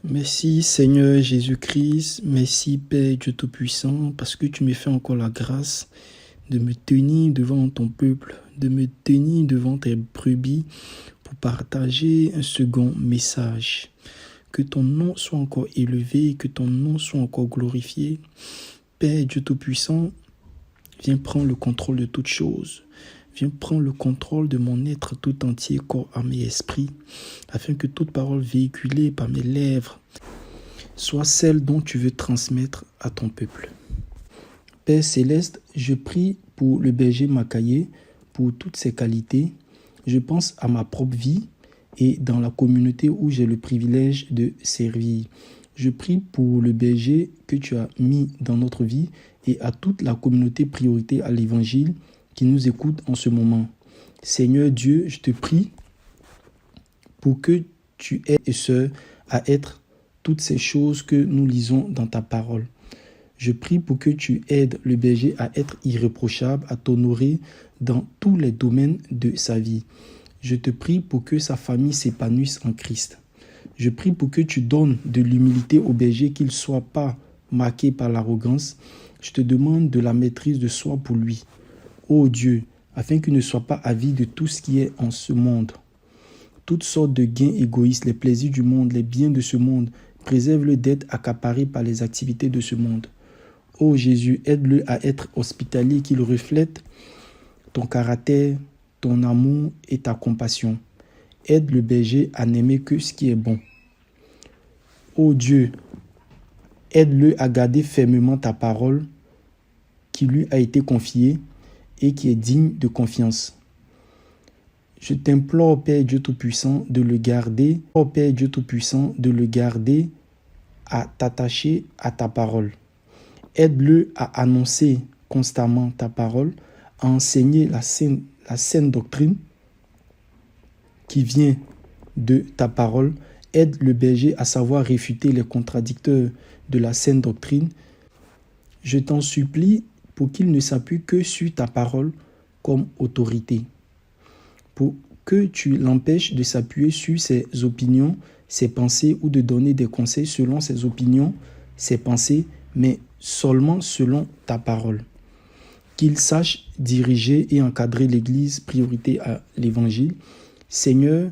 Merci Seigneur Jésus-Christ, merci Père Dieu Tout-Puissant, parce que tu me fais encore la grâce de me tenir devant ton peuple, de me tenir devant tes brebis pour partager un second message. Que ton nom soit encore élevé, que ton nom soit encore glorifié. Père Dieu Tout-Puissant, viens prendre le contrôle de toutes choses. Viens prendre le contrôle de mon être tout entier, corps, âme et esprit, afin que toute parole véhiculée par mes lèvres soit celle dont tu veux transmettre à ton peuple. Père Céleste, je prie pour le berger Makaye, pour toutes ses qualités. Je pense à ma propre vie et dans la communauté où j'ai le privilège de servir. Je prie pour le berger que tu as mis dans notre vie et à toute la communauté priorité à l'évangile qui nous écoute en ce moment. Seigneur Dieu, je te prie pour que tu aides et sœurs à être toutes ces choses que nous lisons dans ta parole. Je prie pour que tu aides le berger à être irréprochable, à t'honorer dans tous les domaines de sa vie. Je te prie pour que sa famille s'épanouisse en Christ. Je prie pour que tu donnes de l'humilité au berger, qu'il ne soit pas marqué par l'arrogance. Je te demande de la maîtrise de soi pour lui. Ô Dieu, afin qu'il ne soit pas avide de tout ce qui est en ce monde. Toutes sortes de gains égoïstes, les plaisirs du monde, les biens de ce monde, préserve-le d'être accaparé par les activités de ce monde. Ô Jésus, aide-le à être hospitalier, qu'il reflète ton caractère, ton amour et ta compassion. Aide le berger à n'aimer que ce qui est bon. Ô Dieu, aide-le à garder fermement ta parole qui lui a été confiée et qui est digne de confiance. Je t'implore, Père Dieu Tout-Puissant, de le garder, à t'attacher à ta parole. Aide-le à annoncer constamment ta parole, à enseigner la saine doctrine qui vient de ta parole. Aide le berger à savoir réfuter les contradicteurs de la saine doctrine. Je t'en supplie pour qu'il ne s'appuie que sur ta parole comme autorité. Pour que tu l'empêches de s'appuyer sur ses opinions, ses pensées ou de donner des conseils selon ses opinions, ses pensées, mais seulement selon ta parole. Qu'il sache diriger et encadrer l'Église, priorité à l'Évangile. Seigneur,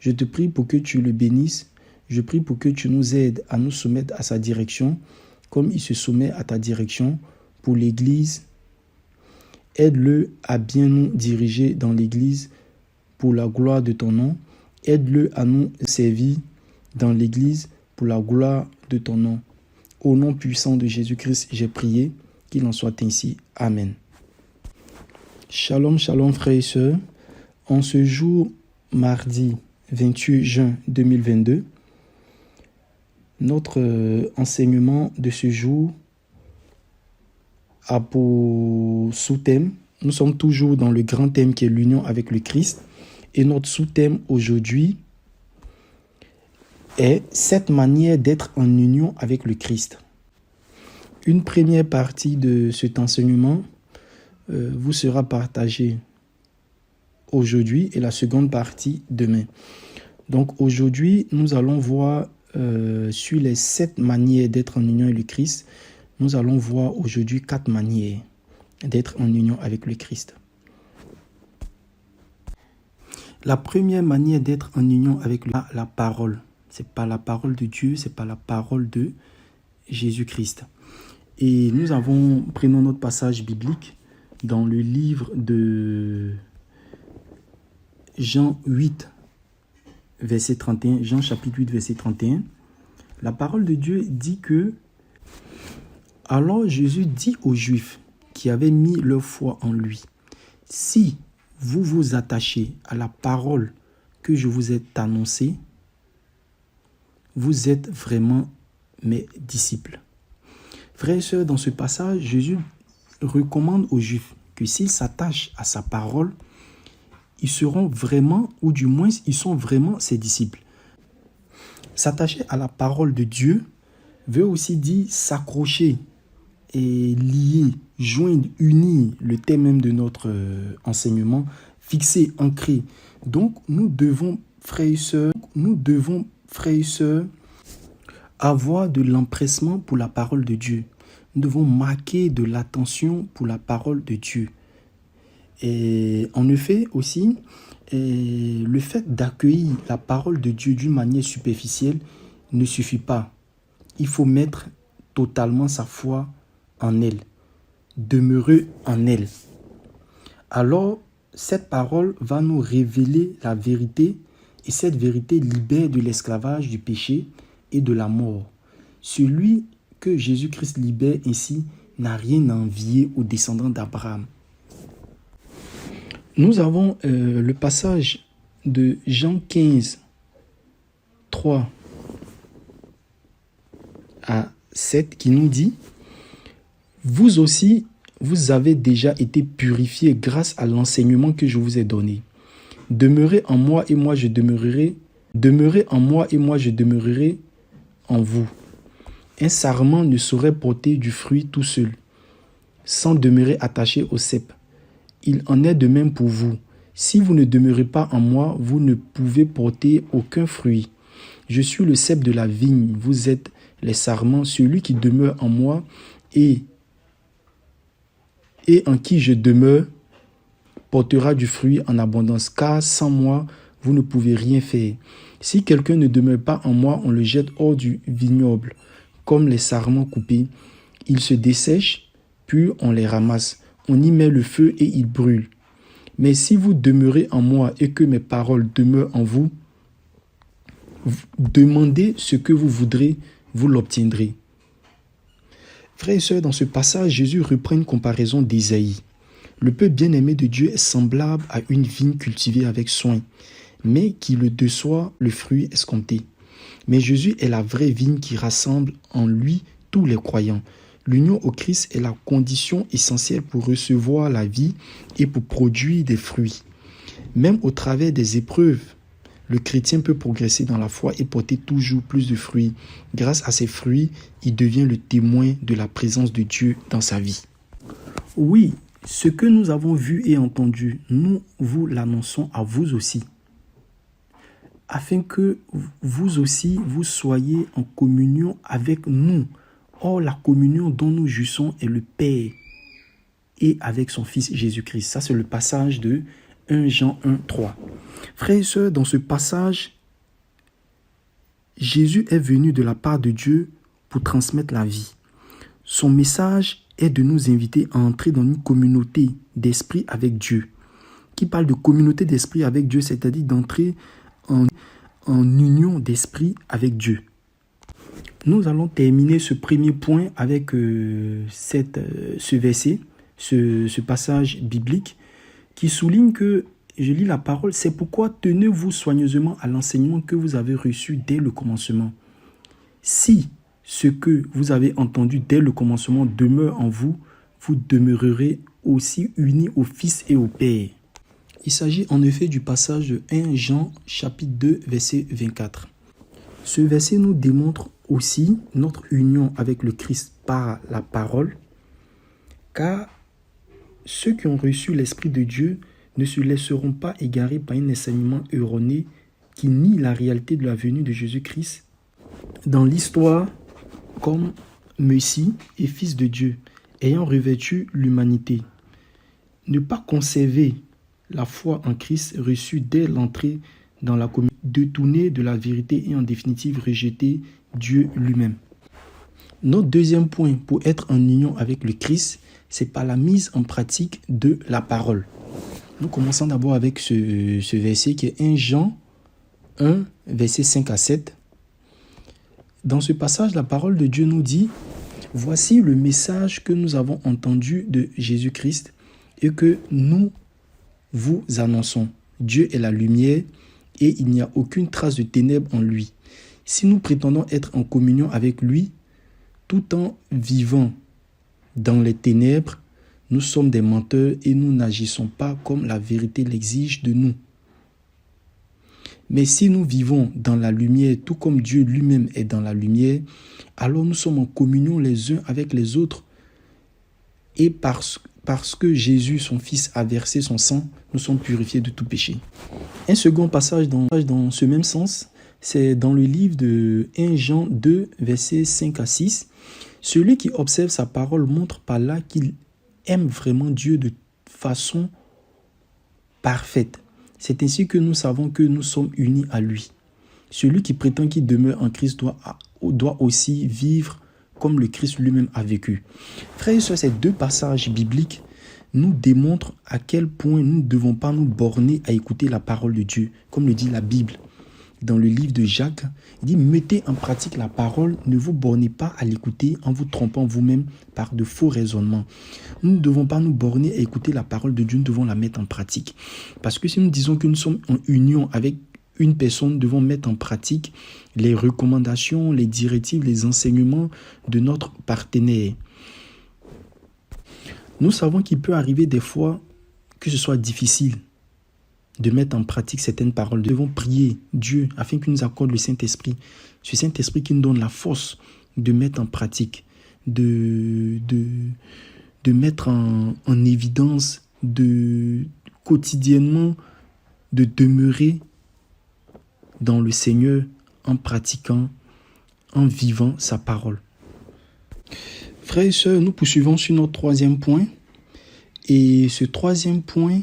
je te prie pour que tu le bénisses. Je prie pour que tu nous aides à nous soumettre à sa direction, comme il se soumet à ta direction pour l'Église. Aide-le à bien nous diriger dans l'Église pour la gloire de ton nom. Aide-le à nous servir dans l'Église pour la gloire de ton nom. Au nom puissant de Jésus-Christ, j'ai prié, qu'il en soit ainsi. Amen. Shalom, shalom frères et sœurs. En ce jour, mardi 28 juin 2022, notre enseignement de ce jour a pour sous-thème, nous sommes toujours dans le grand thème qui est l'union avec le Christ, et notre sous-thème aujourd'hui est 7 manières d'être en union avec le Christ. Une première partie de cet enseignement vous sera partagée aujourd'hui et la seconde partie demain. Donc aujourd'hui, nous allons voir sur les 7 manières d'être en union avec le Christ. Nous allons voir aujourd'hui 4 manières d'être en union avec le Christ. La première manière d'être en union avec la parole. Ce n'est pas la parole de Dieu, ce n'est pas la parole de Jésus-Christ. Et prenons notre passage biblique dans le livre de Jean 8, verset 31, Jean chapitre 8, verset 31. La parole de Dieu dit que alors Jésus dit aux Juifs qui avaient mis leur foi en lui, si vous vous attachez à la parole que je vous ai annoncée, vous êtes vraiment mes disciples. Frères et sœurs, dans ce passage, Jésus recommande aux Juifs que s'ils s'attachent à sa parole, ils seront vraiment, ou du moins, ils sont vraiment ses disciples. S'attacher à la parole de Dieu veut aussi dire s'accrocher et lier, joindre, unir, le thème même de notre enseignement, fixer, ancrer. Donc, nous devons, frères et sœurs, avoir de l'empressement pour la parole de Dieu. Nous devons marquer de l'attention pour la parole de Dieu. Et en effet aussi, le fait d'accueillir la parole de Dieu d'une manière superficielle ne suffit pas. Il faut mettre totalement sa foi en elle, demeurer en elle. Alors, cette parole va nous révéler la vérité et cette vérité libère de l'esclavage, du péché et de la mort. Celui que Jésus-Christ libère ainsi n'a rien à envier aux descendants d'Abraham. Nous avons le passage de Jean 15, 3 à 7 qui nous dit « Vous aussi, vous avez déjà été purifiés grâce à l'enseignement que je vous ai donné. Demeurez en moi et moi je demeurerai. Demeurez en moi et moi je demeurerai en vous. Un sarment ne saurait porter du fruit tout seul, sans demeurer attaché au cep. Il en est de même pour vous. Si vous ne demeurez pas en moi, vous ne pouvez porter aucun fruit. Je suis le cep de la vigne, vous êtes les sarments. Celui qui demeure en moi et en qui je demeure portera du fruit en abondance, car sans moi, vous ne pouvez rien faire. Si quelqu'un ne demeure pas en moi, on le jette hors du vignoble, comme les sarments coupés. Ils se dessèchent, puis on les ramasse. On y met le feu et ils brûlent. Mais si vous demeurez en moi et que mes paroles demeurent en vous, demandez ce que vous voudrez, vous l'obtiendrez. Frères et sœurs, dans ce passage, Jésus reprend une comparaison d'Ésaïe. Le peuple bien-aimé de Dieu est semblable à une vigne cultivée avec soin, mais qui le déçoit le fruit escompté. Mais Jésus est la vraie vigne qui rassemble en lui tous les croyants. L'union au Christ est la condition essentielle pour recevoir la vie et pour produire des fruits. Même au travers des épreuves, le chrétien peut progresser dans la foi et porter toujours plus de fruits. Grâce à ces fruits, il devient le témoin de la présence de Dieu dans sa vie. Oui, ce que nous avons vu et entendu, nous vous l'annonçons à vous aussi, afin que vous aussi, vous soyez en communion avec nous. Or, la communion dont nous jouissons est le Père et avec son Fils Jésus-Christ. Ça, c'est le passage de 1 Jean 1, 3. Frères et sœurs, dans ce passage, Jésus est venu de la part de Dieu pour transmettre la vie. Son message est de nous inviter à entrer dans une communauté d'esprit avec Dieu. Qui parle de communauté d'esprit avec Dieu, c'est-à-dire d'entrer en union d'esprit avec Dieu. Nous allons terminer ce premier point avec ce verset, ce passage biblique qui souligne que, je lis la parole, c'est pourquoi tenez-vous soigneusement à l'enseignement que vous avez reçu dès le commencement. Si ce que vous avez entendu dès le commencement demeure en vous, vous demeurerez aussi unis au Fils et au Père. Il s'agit en effet du passage de 1 Jean chapitre 2 verset 24. Ce verset nous démontre aussi notre union avec le Christ par la parole, car ceux qui ont reçu l'Esprit de Dieu ne se laisseront pas égarer par un enseignement erroné qui nie la réalité de la venue de Jésus-Christ dans l'histoire comme Messie et Fils de Dieu, ayant revêtu l'humanité. Ne pas conserver la foi en Christ reçue dès l'entrée dans la communauté, détourner de la vérité et en définitive rejeter Dieu lui-même. Notre deuxième point pour être en union avec le Christ, c'est par la mise en pratique de la parole. Nous commençons d'abord avec ce verset qui est 1 Jean 1, verset 5 à 7. Dans ce passage, la parole de Dieu nous dit « Voici le message que nous avons entendu de Jésus-Christ et que nous vous annonçons. Dieu est la lumière et il n'y a aucune trace de ténèbres en lui. Si nous prétendons être en communion avec lui, tout en vivant dans les ténèbres, nous sommes des menteurs et nous n'agissons pas comme la vérité l'exige de nous. Mais si nous vivons dans la lumière, tout comme Dieu lui-même est dans la lumière, alors nous sommes en communion les uns avec les autres. Et parce que Jésus, son Fils, a versé son sang, nous sommes purifiés de tout péché. Un second passage dans ce même sens, C'est dans le livre de 1 Jean 2, versets 5 à 6. Celui qui observe sa parole montre par là qu'il aime vraiment Dieu de façon parfaite. C'est ainsi que nous savons que nous sommes unis à lui. Celui qui prétend qu'il demeure en Christ doit aussi vivre comme le Christ lui-même a vécu. Frères et sœurs, ces deux passages bibliques nous démontrent à quel point nous ne devons pas nous borner à écouter la parole de Dieu, comme le dit la Bible. Dans le livre de Jacques, il dit « Mettez en pratique la parole, ne vous bornez pas à l'écouter en vous trompant vous-même par de faux raisonnements. » Nous ne devons pas nous borner à écouter la parole de Dieu, nous devons la mettre en pratique. Parce que si nous disons que nous sommes en union avec une personne, nous devons mettre en pratique les recommandations, les directives, les enseignements de notre partenaire. Nous savons qu'il peut arriver des fois que ce soit difficile de mettre en pratique certaines paroles. Nous devons prier Dieu afin qu'il nous accorde le Saint-Esprit. Ce Saint-Esprit qui nous donne la force de mettre en pratique, de mettre en évidence, quotidiennement, de demeurer dans le Seigneur en pratiquant, en vivant sa parole. Frères et sœurs, nous poursuivons sur notre troisième point. Et ce troisième point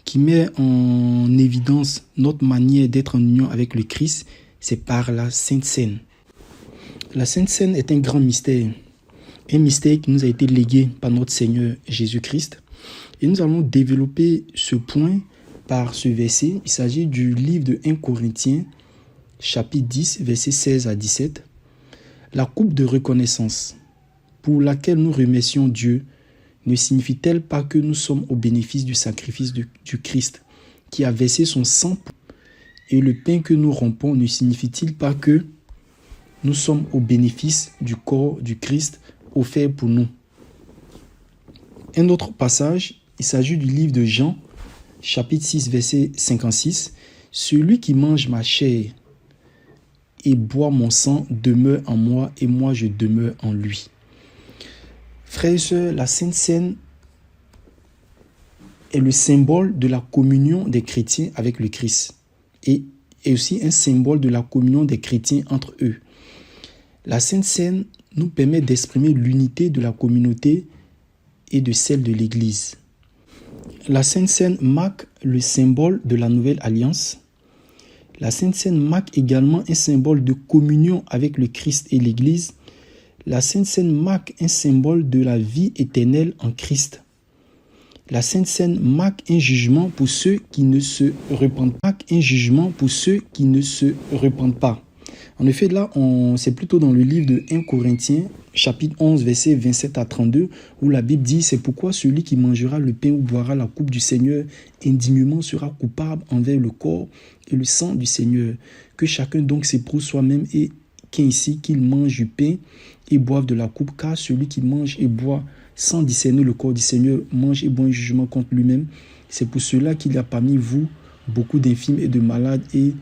qui met en évidence notre manière d'être en union avec le Christ, c'est par la Sainte Seine. La Sainte Seine est un grand mystère. Un mystère qui nous a été légué par notre Seigneur Jésus-Christ. Et nous allons développer ce point par ce verset. Il s'agit du livre de 1 Corinthiens, chapitre 10, versets 16 à 17. La coupe de reconnaissance pour laquelle nous remercions Dieu ne signifie-t-elle pas que nous sommes au bénéfice du sacrifice du Christ qui a versé son sang? Et le pain que nous rompons ne signifie-t-il pas que nous sommes au bénéfice du corps du Christ offert pour nous? Un autre passage, il s'agit du livre de Jean, chapitre 6, verset 56. « Celui qui mange ma chair et boit mon sang demeure en moi et moi je demeure en lui. » Frères et sœurs, la Sainte Seine est le symbole de la communion des chrétiens avec le Christ et est aussi un symbole de la communion des chrétiens entre eux. La Sainte Seine nous permet d'exprimer l'unité de la communauté et de celle de l'Église. La Sainte Seine marque le symbole de la nouvelle alliance. La Sainte Seine marque également un symbole de communion avec le Christ et l'Église. La Sainte Seine marque un symbole de la vie éternelle en Christ. La Sainte Seine marque un jugement pour ceux qui ne se repentent pas. En effet, là, c'est plutôt dans le livre de 1 Corinthiens, chapitre 11, versets 27 à 32, où la Bible dit « C'est pourquoi celui qui mangera le pain ou boira la coupe du Seigneur indignement sera coupable envers le corps et le sang du Seigneur. Que chacun donc s'éprouve soi-même et qu'ainsi qu'il mange du pain et boive de la coupe, car celui qui mange et boit sans discerner le corps du Seigneur mange et boit un jugement contre lui-même. C'est pour cela qu'il y a parmi vous beaucoup d'infirmes et de malades et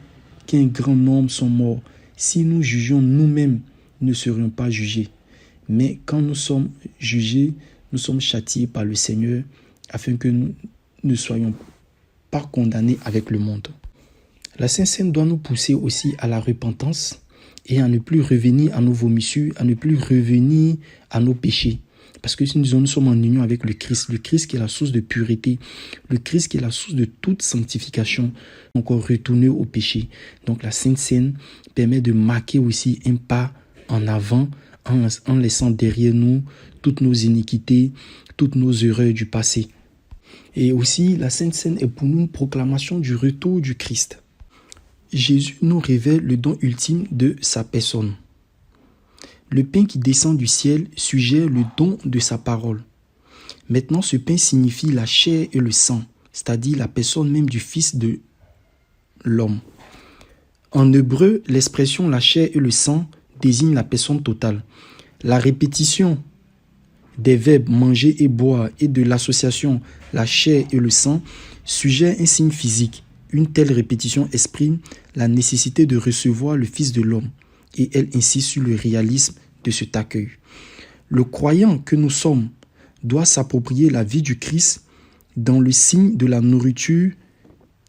qu'un grand nombre sont morts. Si nous jugions nous-mêmes, nous ne serions pas jugés. Mais quand nous sommes jugés, nous sommes châtiés par le Seigneur afin que nous ne soyons pas condamnés avec le monde. La Sainte Seine doit nous pousser aussi à la repentance et à ne plus revenir à nos vomissures, à ne plus revenir à nos péchés. Parce que si nous sommes en union avec le Christ qui est la source de pureté, le Christ qui est la source de toute sanctification, encore retourner au péché. Donc la Sainte Seine permet de marquer aussi un pas en avant en laissant derrière nous toutes nos iniquités, toutes nos erreurs du passé. Et aussi, la Sainte Seine est pour nous une proclamation du retour du Christ. Jésus nous révèle le don ultime de sa personne. Le pain qui descend du ciel suggère le don de sa parole. Maintenant, ce pain signifie la chair et le sang, c'est-à-dire la personne même du Fils de l'homme. En hébreu, l'expression la chair et le sang désigne la personne totale. La répétition des verbes manger et boire et de l'association la chair et le sang suggère un signe physique. Une telle répétition exprime la nécessité de recevoir le Fils de l'homme et elle insiste sur le réalisme de cet accueil. Le croyant que nous sommes doit s'approprier la vie du Christ dans le signe de la nourriture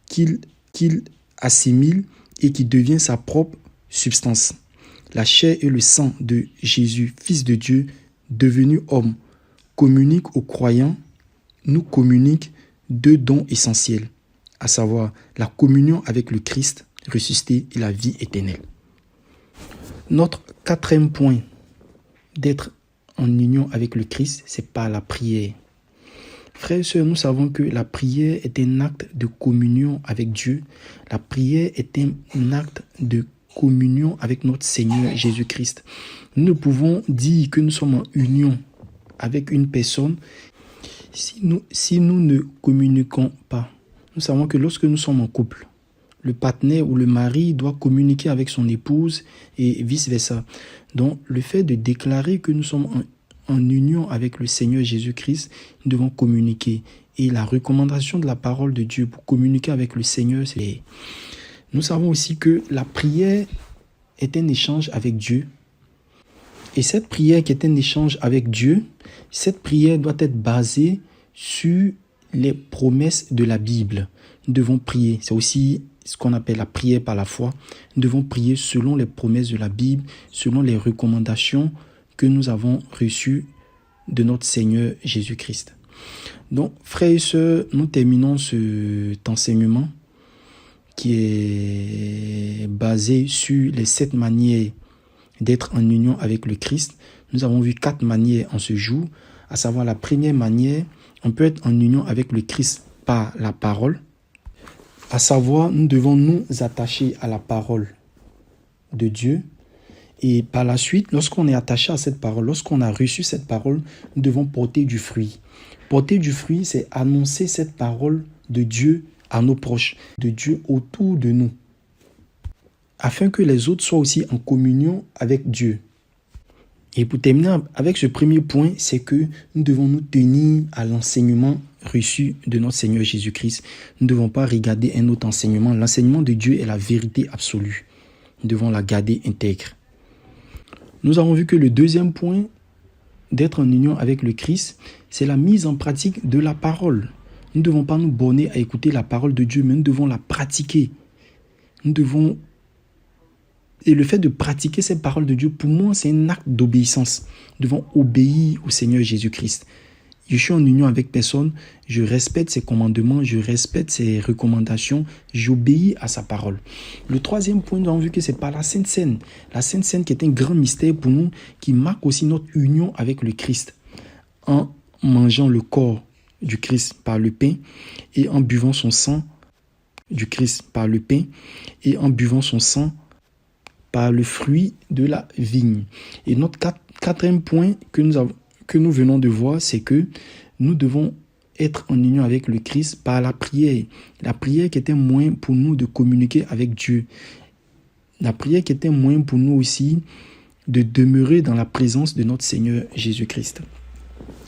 qu'il assimile et qui devient sa propre substance. La chair et le sang de Jésus, Fils de Dieu, devenu homme, communique aux croyants, nous communique deux dons essentiels, à savoir la communion avec le Christ ressuscité et la vie éternelle. Notre quatrième point d'être en union avec le Christ, c'est par la prière. Frères et sœurs, nous savons que la prière est un acte de communion avec Dieu. La prière est un acte de communion avec notre Seigneur Jésus-Christ. Nous ne pouvons dire que nous sommes en union avec une personne si nous ne communiquons pas. Nous savons que lorsque nous sommes en couple, le partenaire ou le mari doit communiquer avec son épouse et vice-versa. Donc, le fait de déclarer que nous sommes en union avec le Seigneur Jésus-Christ, nous devons communiquer. Et la recommandation de la parole de Dieu pour communiquer avec le Seigneur, c'est... Nous savons aussi que la prière est un échange avec Dieu. Et cette prière qui est un échange avec Dieu, cette prière doit être basée sur les promesses de la Bible. Nous devons prier. C'est aussi ce qu'on appelle la prière par la foi. Nous devons prier selon les promesses de la Bible, selon les recommandations que nous avons reçues de notre Seigneur Jésus-Christ. Donc, frères et sœurs, nous terminons cet enseignement qui est basé sur les 7 manières d'être en union avec le Christ. Nous avons vu 4 manières en ce jour, à savoir la première manière, on peut être en union avec le Christ par la parole, à savoir nous devons nous attacher à la parole de Dieu. Et par la suite, lorsqu'on est attaché à cette parole, lorsqu'on a reçu cette parole, nous devons porter du fruit. Porter du fruit, c'est annoncer cette parole de Dieu à nos proches, de Dieu autour de nous, afin que les autres soient aussi en communion avec Dieu. Et pour terminer avec ce premier point, c'est que nous devons nous tenir à l'enseignement reçu de notre Seigneur Jésus-Christ. Nous ne devons pas regarder un autre enseignement. L'enseignement de Dieu est la vérité absolue. Nous devons la garder intègre. Nous avons vu que le deuxième point d'être en union avec le Christ, c'est la mise en pratique de la parole. Nous ne devons pas nous borner à écouter la parole de Dieu, mais nous devons la pratiquer. Et le fait de pratiquer cette parole de Dieu, pour moi, c'est un acte d'obéissance. Nous devons obéir au Seigneur Jésus-Christ. Je suis en union avec personne, je respecte ses commandements, je respecte ses recommandations, j'obéis à sa parole. Le troisième point, nous avons vu que c'est par la Sainte Seine. La Sainte Seine qui est un grand mystère pour nous, qui marque aussi notre union avec le Christ. En mangeant le corps du Christ par le pain et en buvant son sang du Christ par le pain et en buvant son sang par le fruit de la vigne. Et notre quatrième point que nous venons de voir, c'est que nous devons être en union avec le Christ par la prière. La prière qui était un moyen pour nous de communiquer avec Dieu. La prière qui était un moyen pour nous aussi de demeurer dans la présence de notre Seigneur Jésus-Christ.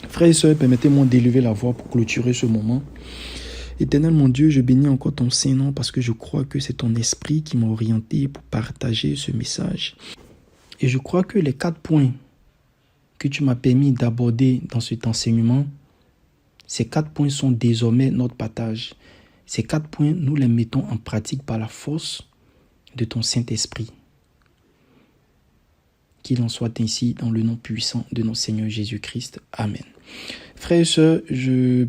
Frères et sœurs, permettez-moi d'élever la voix pour clôturer ce moment. Éternel mon Dieu, je bénis encore ton Saint-Nom parce que je crois que c'est ton esprit qui m'a orienté pour partager ce message. Et je crois que les 4 points que tu m'as permis d'aborder dans cet enseignement, ces 4 points sont désormais notre partage. Ces 4 points, nous les mettons en pratique par la force de ton Saint-Esprit. Qu'il en soit ainsi dans le nom puissant de notre Seigneur Jésus-Christ. Amen. Frères et sœurs,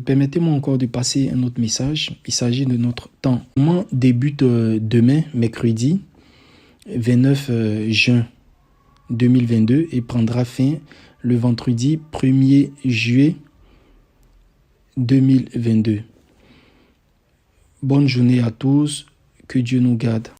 permettez-moi encore de passer un autre message. Il s'agit de notre temps. Le moment débute demain, mercredi, 29 juin 2022 et prendra fin le vendredi 1er juillet 2022. Bonne journée à tous. Que Dieu nous garde.